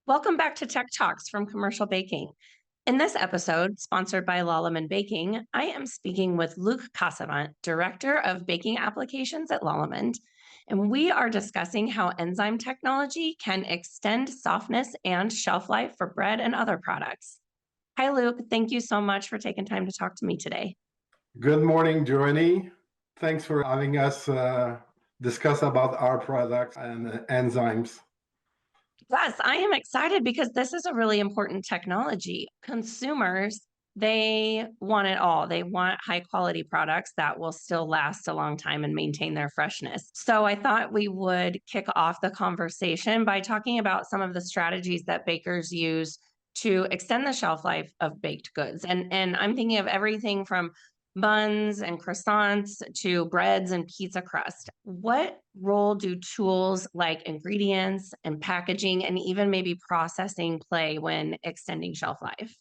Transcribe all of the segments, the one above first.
Welcome back to Tech Talks from Commercial Baking. In this episode, sponsored by Lallemand Baking, I am speaking with Luc Casavant, Director of Baking Applications at Lallemand, and we are discussing how enzyme technology can extend softness and shelf life for bread and other products. Hi, Luc. Thank you so much for taking time to talk to me today. Good morning, Joanie. Thanks for having us discuss about our products and enzymes. Yes, I am excited because this is a really important technology. Consumers, they want it all. They want high quality products that will still last a long time and maintain their freshness. So I thought we would kick off the conversation by talking about some of the strategies that bakers use to extend the shelf life of baked goods. And I'm thinking of everything from buns and croissants to breads and pizza crust. What role do tools like ingredients and packaging and even maybe processing play when extending shelf life?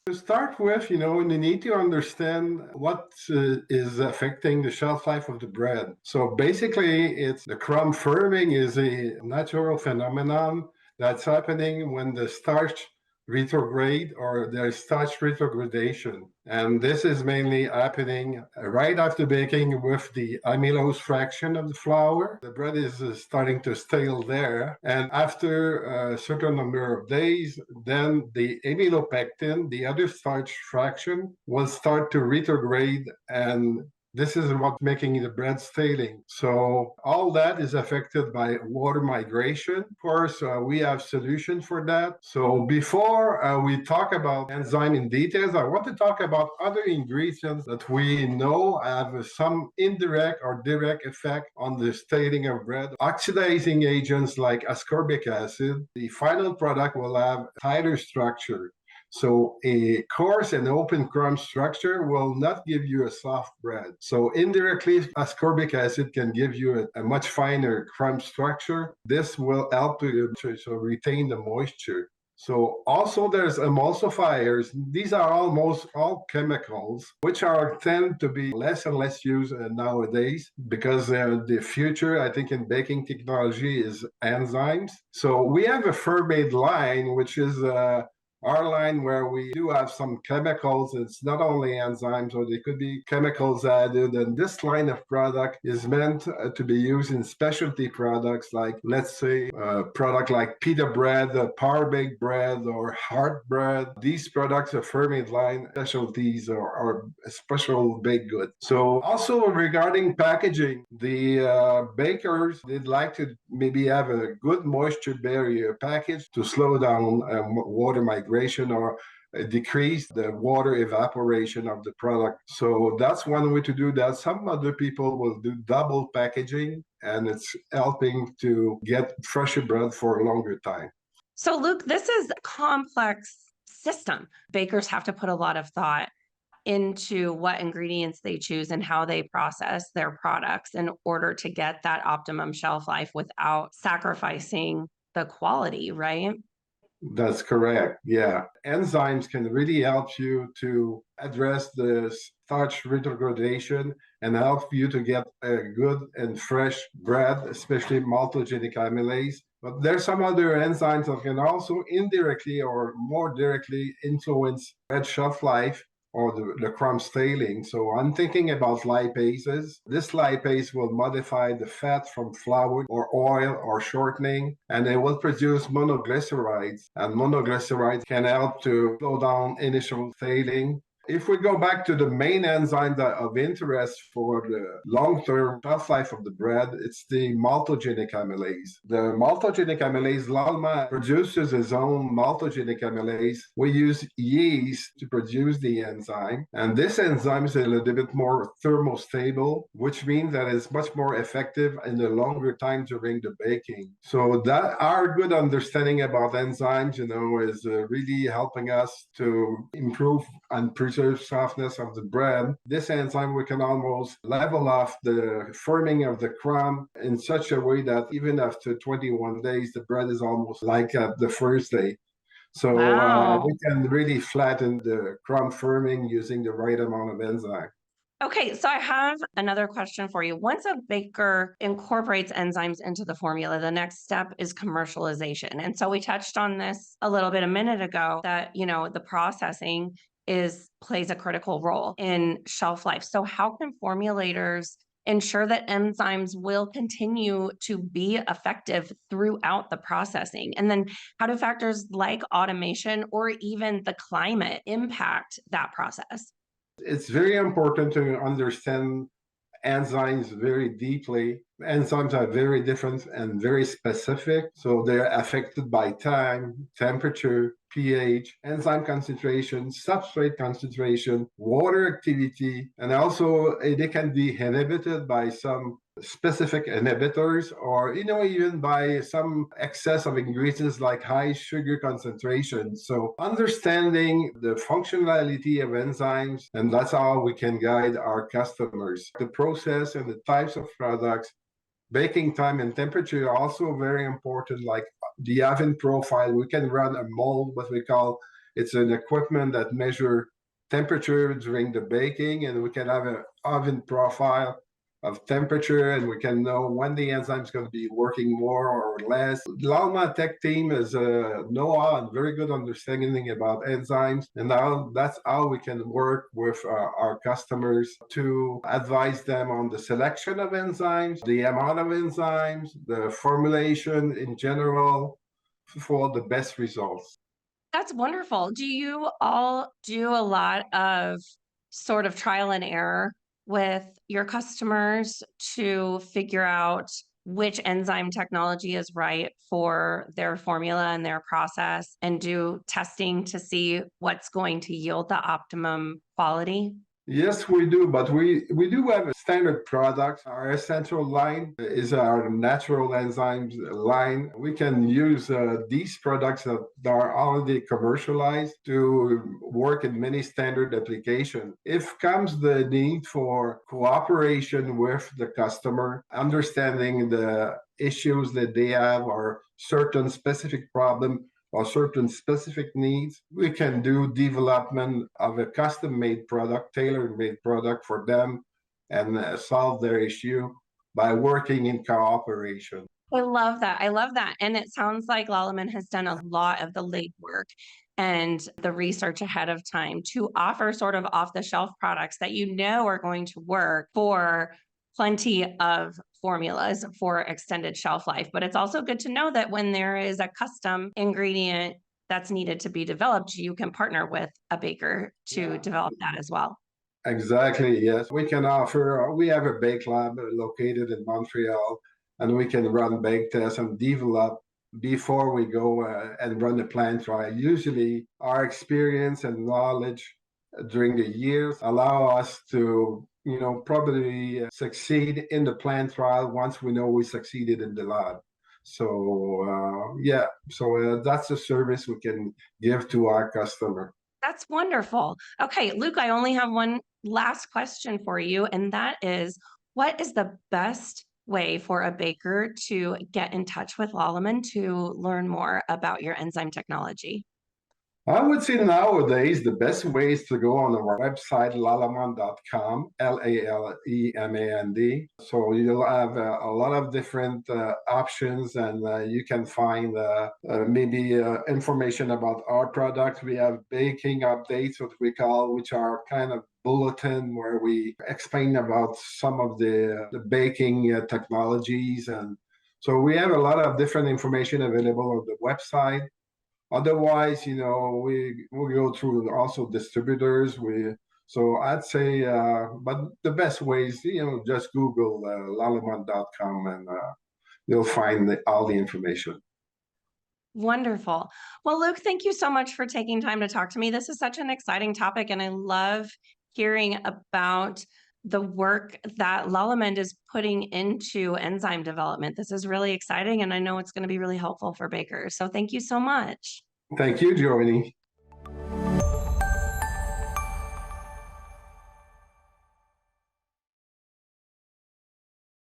To start with, you need to understand what is affecting the shelf life of the bread. So basically, it's the crumb firming is a natural phenomenon that's happening when the starch retrograde or there's starch retrogradation. And this is mainly happening right after baking with the amylose fraction of the flour. The bread is starting to stale there. And after a certain number of days, then the amylopectin, the other starch fraction, will start to retrograde, and this is what's making the bread staling. So all that is affected by water migration. Of course, we have solutions for that. So before we talk about enzyme in details, I want to talk about other ingredients that we know have some indirect or direct effect on the staling of bread. Oxidizing agents like ascorbic acid, the final product will have tighter structure. So a coarse and open crumb structure will not give you a soft bread. So indirectly, ascorbic acid can give you a much finer crumb structure. This will help to retain the moisture. So also there's emulsifiers. These are almost all chemicals, which tend to be less and less used nowadays because the future, I think, in baking technology is enzymes. So we have a Furmade line, which is our line where we do have some chemicals. It's not only enzymes, or they could be chemicals added. And this line of product is meant to be used in specialty products like, let's say, a product like pita bread, power baked bread, or hard bread. These products are Furmade line specialties or special baked goods. So also regarding packaging, the bakers, they'd like to maybe have a good moisture barrier package to slow down water migration or decrease the water evaporation of the product. So that's one way to do that. Some other people will do double packaging, and it's helping to get fresher bread for a longer time. So, Luc, this is a complex system. Bakers have to put a lot of thought into what ingredients they choose and how they process their products in order to get that optimum shelf life without sacrificing the quality, right? That's correct. Yeah. Enzymes can really help you to address the starch retrogradation and help you to get a good and fresh bread, especially maltogenic amylase. But there's some other enzymes that can also indirectly or more directly influence bread shelf life or the crumb staling. So I'm thinking about lipases. This lipase will modify the fat from flour or oil or shortening, and it will produce monoglycerides. And monoglycerides can help to slow down initial staling. If we go back to the main enzyme of interest for the long-term shelf life of the bread, it's the maltogenic amylase. The maltogenic amylase, Lallemand produces its own maltogenic amylase. We use yeast to produce the enzyme, and this enzyme is a little bit more thermostable, which means that it's much more effective in the longer time during the baking. So that our good understanding about enzymes, is really helping us to improve and preserve softness of the bread. This enzyme, we can almost level off the firming of the crumb in such a way that even after 21 days, the bread is almost like the first day. So Wow. we can really flatten the crumb firming using the right amount of enzyme. Okay, so I have another question for you. Once a baker incorporates enzymes into the formula, the next step is commercialization. And so we touched on this a little bit a minute ago that, the processing is plays a critical role in shelf life. So how can formulators ensure that enzymes will continue to be effective throughout the processing? And then how do factors like automation or even the climate impact that process? It's very important to understand enzymes very deeply. Enzymes are very different and very specific. So they're affected by time, temperature, pH, enzyme concentration, substrate concentration, water activity, and also they can be inhibited by some specific inhibitors or even by some excess of ingredients like high sugar concentration. So understanding the functionality of enzymes, and that's how we can guide our customers. The process and the types of products, baking time and temperature are also very important, like the oven profile. We can run a mold, what we call, it's an equipment that measure temperature during the baking, and we can have an oven profile of temperature, and we can know when the enzyme is going to be working more or less. Lallemand tech team is a know-how and very good understanding about enzymes, and now that's how we can work with our customers to advise them on the selection of enzymes, the amount of enzymes, the formulation in general for the best results. That's wonderful. Do you all do a lot of sort of trial and error with your customers to figure out which enzyme technology is right for their formula and their process and do testing to see what's going to yield the optimum quality? Yes, we do, but we do have a standard product. Our essential line is our natural enzymes line. We can use these products that are already commercialized to work in many standard applications. If comes the need for cooperation with the customer, understanding the issues that they have or certain specific problem or certain specific needs, we can do development of a custom-made product, tailor-made product for them, and solve their issue by working in cooperation. I love that. I love that. And it sounds like Lallemand has done a lot of the legwork and the research ahead of time to offer sort of off the shelf products that are going to work for plenty of formulas for extended shelf life. But it's also good to know that when there is a custom ingredient that's needed to be developed, you can partner with a baker to Yeah. develop that as well. Exactly, yes. We can offer, we have a bake lab located in Montreal, and we can run bake tests and develop before we go and run the plant trial. Usually, our experience and knowledge during the years allow us to, probably succeed in the plant trial once we know we succeeded in the lab. So, yeah, so that's a service we can give to our customer. That's wonderful. Okay, Luke, I only have one last question for you, and that is what is the best way for a baker to get in touch with Lallemand to learn more about your enzyme technology? I would say nowadays the best way is to go on our website, lallemand.com, Laleman. So you'll have a lot of different options, and you can find maybe information about our product. We have baking updates, what we call, which are kind of bulletin where we explain about some of the baking technologies. And so we have a lot of different information available on the website. Otherwise, we go through also distributors. So I'd say, but the best way is just Google lallemand.com, and you'll find all the information. Wonderful. Well, Luke, thank you so much for taking time to talk to me. This is such an exciting topic, and I love hearing about the work that Lallemand is putting into enzyme development. This is really exciting, and I know it's going to be really helpful for bakers. So thank you so much. Thank you, Joanie.